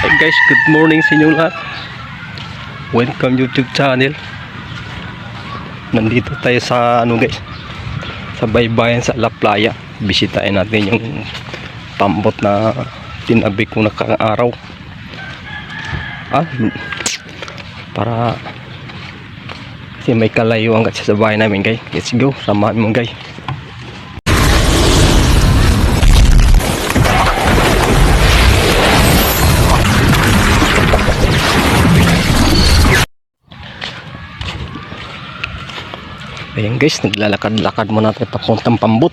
Hi guys, good morning sa inyo lahat. Welcome YouTube channel. Nandito tayo sa guys, sa baybayin sa La Playa. Bisitahin natin yung pambot na tinabi ko nakang araw. Para kasi may kalayuan kasi sa bahay namin guys. Let's go, samahan mo guys. Ayan guys, naglalakad-lakad muna tayo papuntang pambot.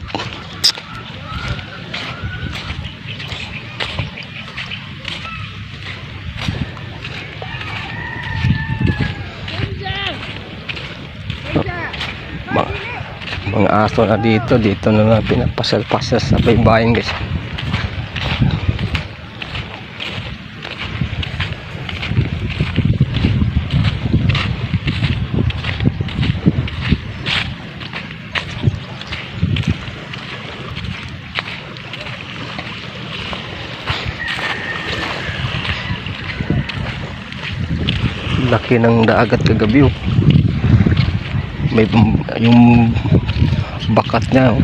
Mga aso na dito na lang pinapasal-pasal sa baybayin guys. Laki ng dagat kagabi oh. May yung bakat niya oh.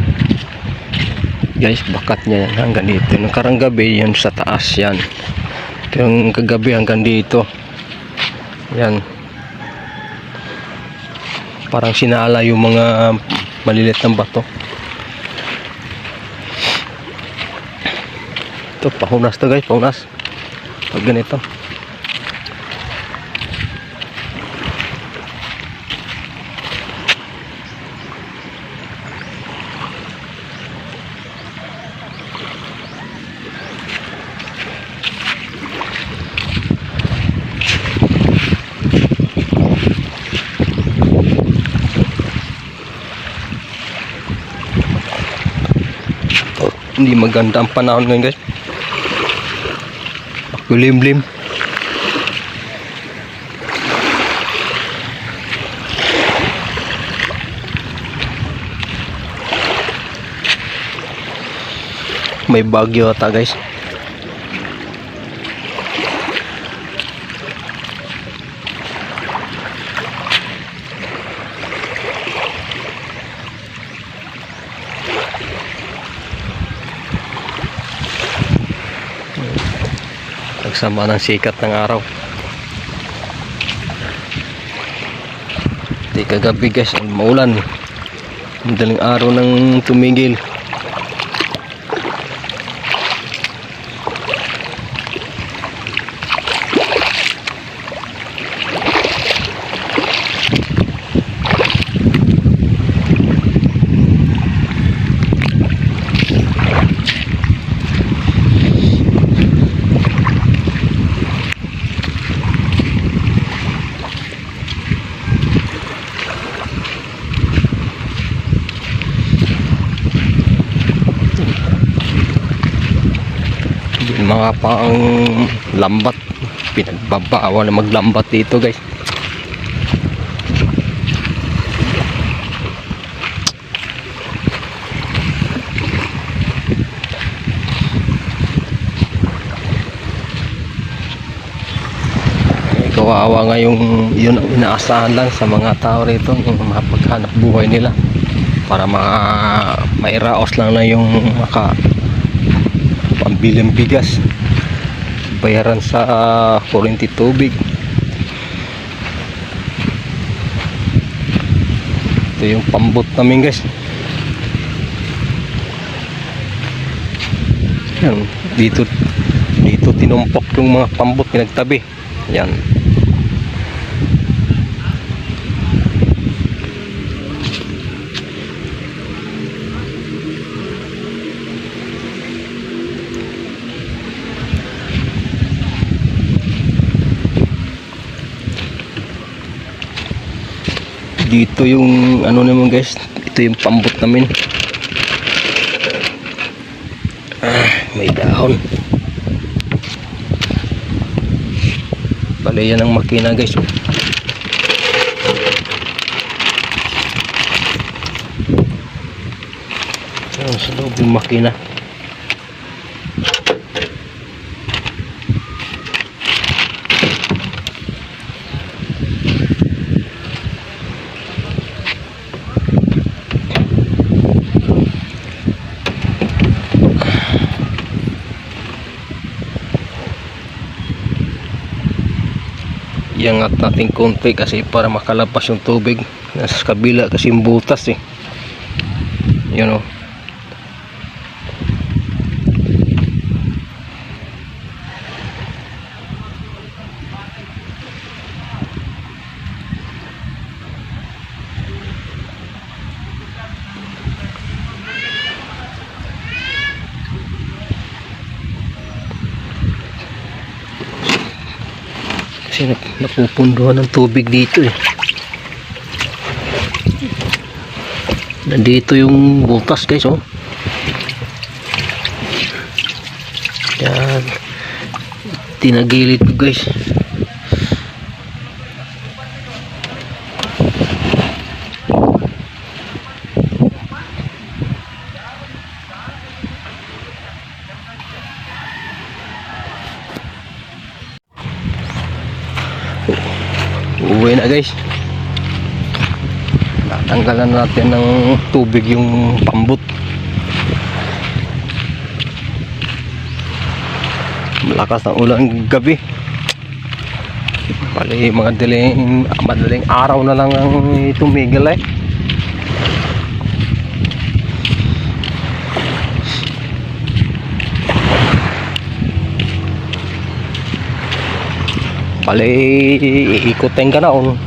Guys, bakat niya yan hanggang dito. Nakarang gabi yan sa taas yan, pero yung kagabi hanggang dito yan. Parang sinala yung mga malilit ng bato. Ito pahunas to guys, pahunas pag ganito. Hindi maganda ang panahon ngayon guys. Kulimlim. May bagyo ata guys. Nagsama ng sikat ng araw. Di kagabi guys, maulan. Madaling araw nang tumigil. Mga pang lambat, pinagbabawal na maglambat dito guys. Kawawa nga yung yun ang inaasahan lang sa mga tao rito, yung mapaghanap buhay nila para mairaos lang na yung pambiling bigas, bayaran sa kuryente, tubig. Ito yung pambot namin guys. Yan, dito tinumpok yung mga pambot pinagtabi. Yan. Dito yung ano naman guys, ito yung pambot namin. May dahon. Bale yan ang makina guys. Sa loob yung makina. iangat natin konti kasi para makalabas yung tubig. Nasa kabila kasi yung butas eh. Yun o. Kasi napupunduhan ng tubig dito eh. Nandito yung butas guys oh. Yan. Tinagilid ko guys. Uwi na guys. Natanggalan natin ng tubig yung pambut. Malakas ng ulan gabi. Bali madaling araw na lang ang tumigil eh. Bali iikutin ka na oh.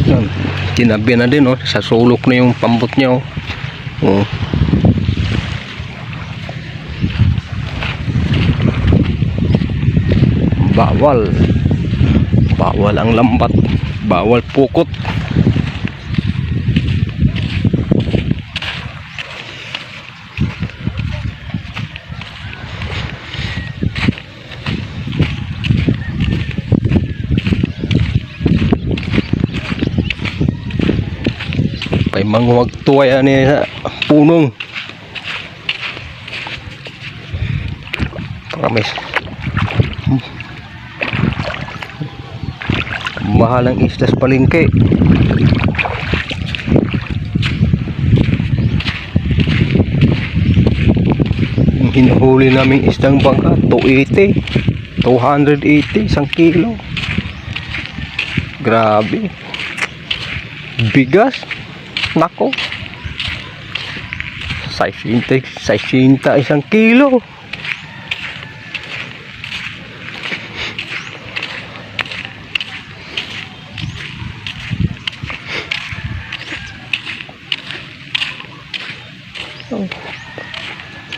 Yan, tinabi na din oh, sa sulok na yung pambot niya oh. Oh. Bawal ang lambat, bawal pukot. Pay manguwag tuway ani sa punong. Promise. Mahal ang isda sa palengke. Yung hinuhuli namin isdang bangka 280 isang kilo. Grabe. Bigas. Nako, 60 isang kilo.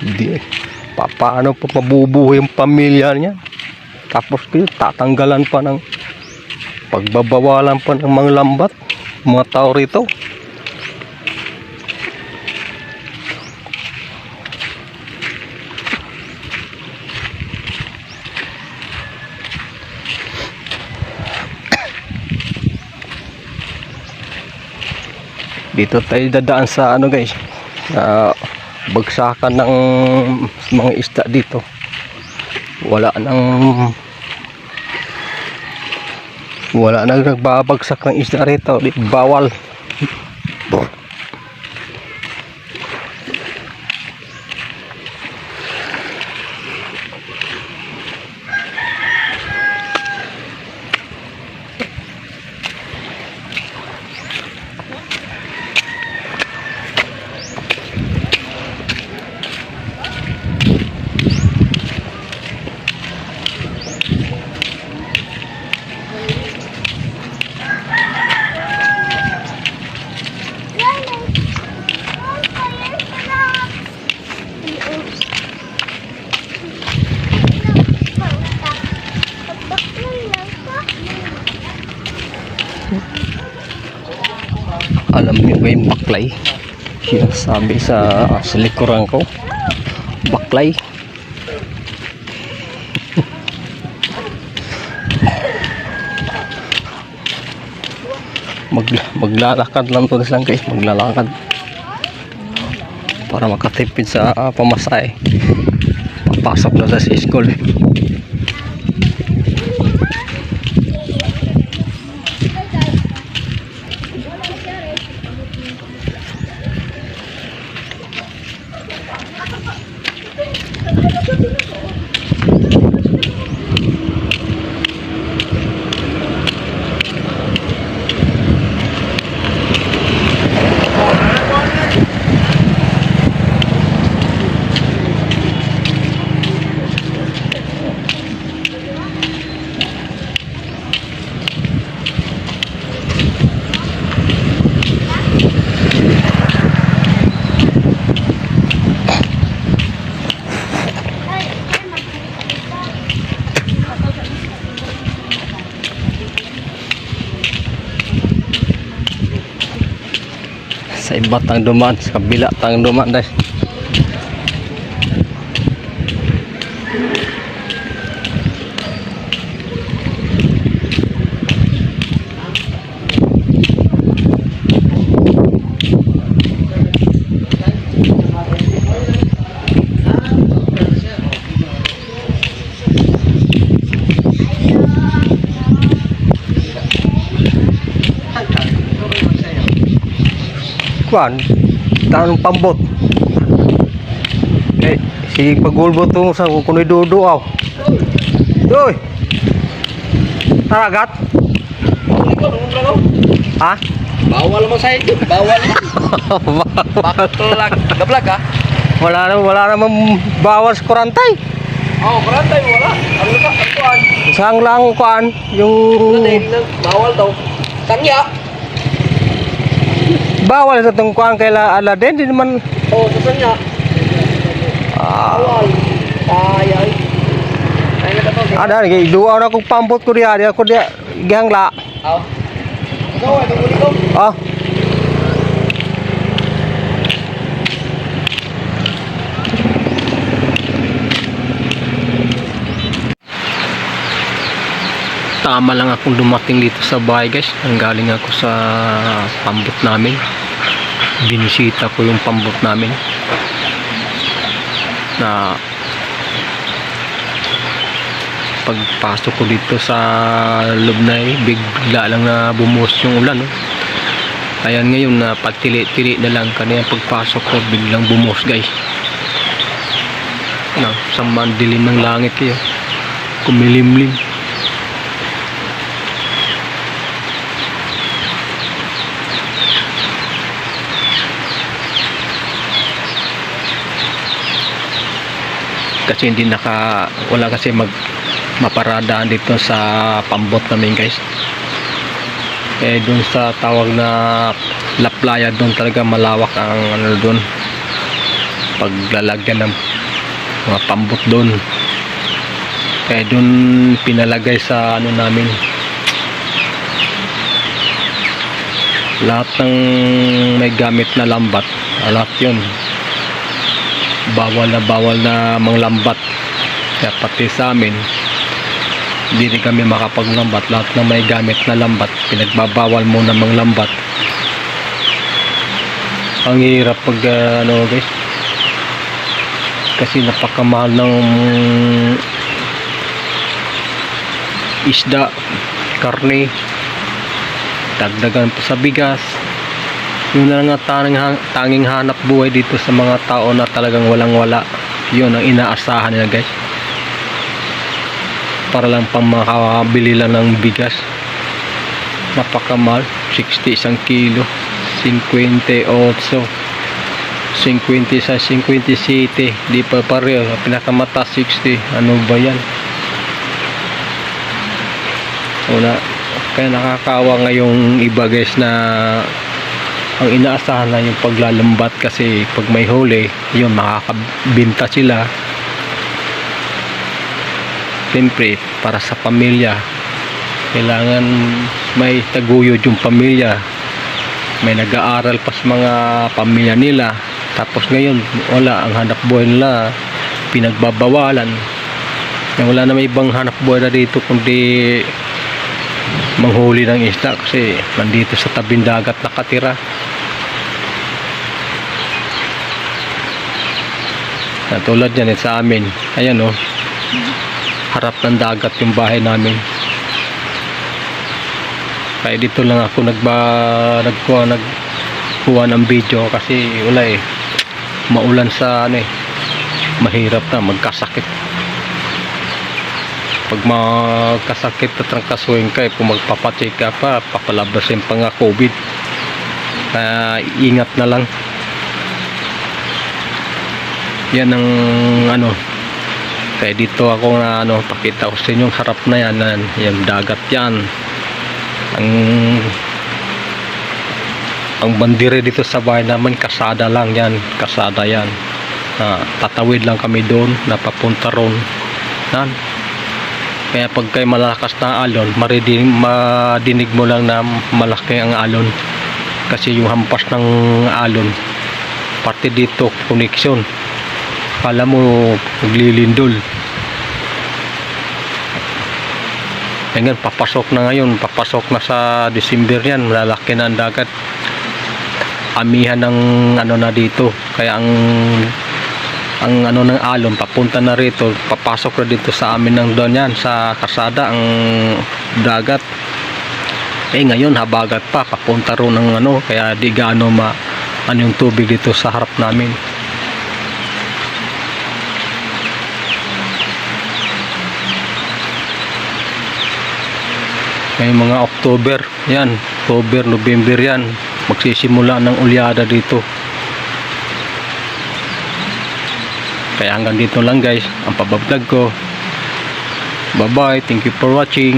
Hindi paano pa mabubuhay yung pamilya niya, tapos tatanggalan pa ng pagbabawalan pa ng mga lambat mga tao rito. Dito tayo dadaan sa ano guys, bagsakan ng mga isda dito. Wala nang nagbabagsak ng isda rito, bawal. Alam niyo ba yung baklay? Sinasabi sa likuran ko, baklay. Maglalakad lang to lang guys, maglalakad para makatipid sa pamasahe papasok na sa school. Sa iba tang dumaan, sa kabila tang dumaan guys. Kuan, tanong pambot. Eh, si pagulbot tong sa kunoy dudo aw. Doy. Taragat. Ha? Bawal mo sa ito, bawal. Bakit lag, gablag ka? Wala namang bawas kurantay. Oh, karantay wala. Ano ka? Kuan. Isang lang kuan yung Bawal daw. Tangya. bawal sa tong kuan kay Aladen di naman. Oh, sa tangya. Bawal. Ay. Ay na to. Ada gi duwa na kog pambot ko diha ako diha gihangla. Oh. Ikaw ay tungkol ikaw. Ah. Tama lang akong dumating dito sa bahay guys. Galing ako sa pambot namin. Binisita ko yung pambot namin. Na pagpasok ko dito sa loob na bigla lang na bumuhos yung ulan. No? Ayan ngayon na pagtili-tili na lang kanina pagpasok ko biglang bumuhos guys. Na, sa mandilim ng langit kayo. Kumilimlim. Kasi hindi wala kasi maparadaan dito sa pambot namin guys. Eh dun sa tawag na La Playa, dun talaga malawak ang ano dun, paglalagyan ng mga pambot dun. Kaya dun pinalagay sa ano namin lahat ng may gamit na lambat, lahat yun bawal na manglambat. Kaya pati sa amin hindi rin kami makapaglambat. Lahat ng may gamit na lambat pinagbabawal muna manglambat. Ang hirap pag ano guys, kasi napakamahal ng isda, karne, dagdagan pa sa bigas. Yun na nga tanging hanap buhay dito sa mga tao na talagang walang wala. Yun ang inaasahan nila guys, para lang pang makabili lang ng bigas. Napakamahal, 60 isang kilo, 58, 50 sa 57, di pa pareho. Pinakamata 60, ano ba yan? Wala. Kaya nakakawa ngayong iba guys na ang inaasahan na yung paglalambat, kasi pag may huli yun makakabinta sila. Siyempre para sa pamilya kailangan may taguyod yung pamilya, may nag-aaral pa sa mga pamilya nila. Tapos ngayon wala, ang hanap buhay nila pinagbabawalan. Wala na may ibang hanap buhay na dito kundi manghuli ng isda, kasi nandito sa tabing dagat nakatira. Tulad yan sa amin, ayan o, harap ng dagat yung bahay namin. Kaya dito lang ako nagkuha ng video, kasi wala maulan sa ano mahirap na magkasakit. Pag magkasakit at trangkasuhin ka, kung magpapacheck ka pa, papalabasin pa nga COVID. Kaya ingat na lang. Yan ang ano. Kaya dito ako na pakita ko sa inyo yung harap na yan, yung dagat yan. Ang bandire dito sa bahay naman, kasada lang yan, kasada yan. Tatawid lang kami doon, napapunta ron. Yan. Kaya pag kayo malakas na alon, madinig mo lang na malaki ang alon. kasi yung hampas ng alon parte dito connection, kala mo naglilindol. Ngayon papasok na sa December yan, malalaki na ang dagat, amihan ng ano na dito, kaya ang ano ng alon papunta na rito, papasok na dito sa amin ng doon yan sa kasada ang dagat. Ngayon habagat pa papunta ro ng ano, kaya di gaano ano yung tubig dito sa harap namin. Ngayong mga October yan, October, November yan, magsisimula ng ulyada dito. Kaya hanggang dito lang guys ang pabablog ko. Bye bye, thank you for watching.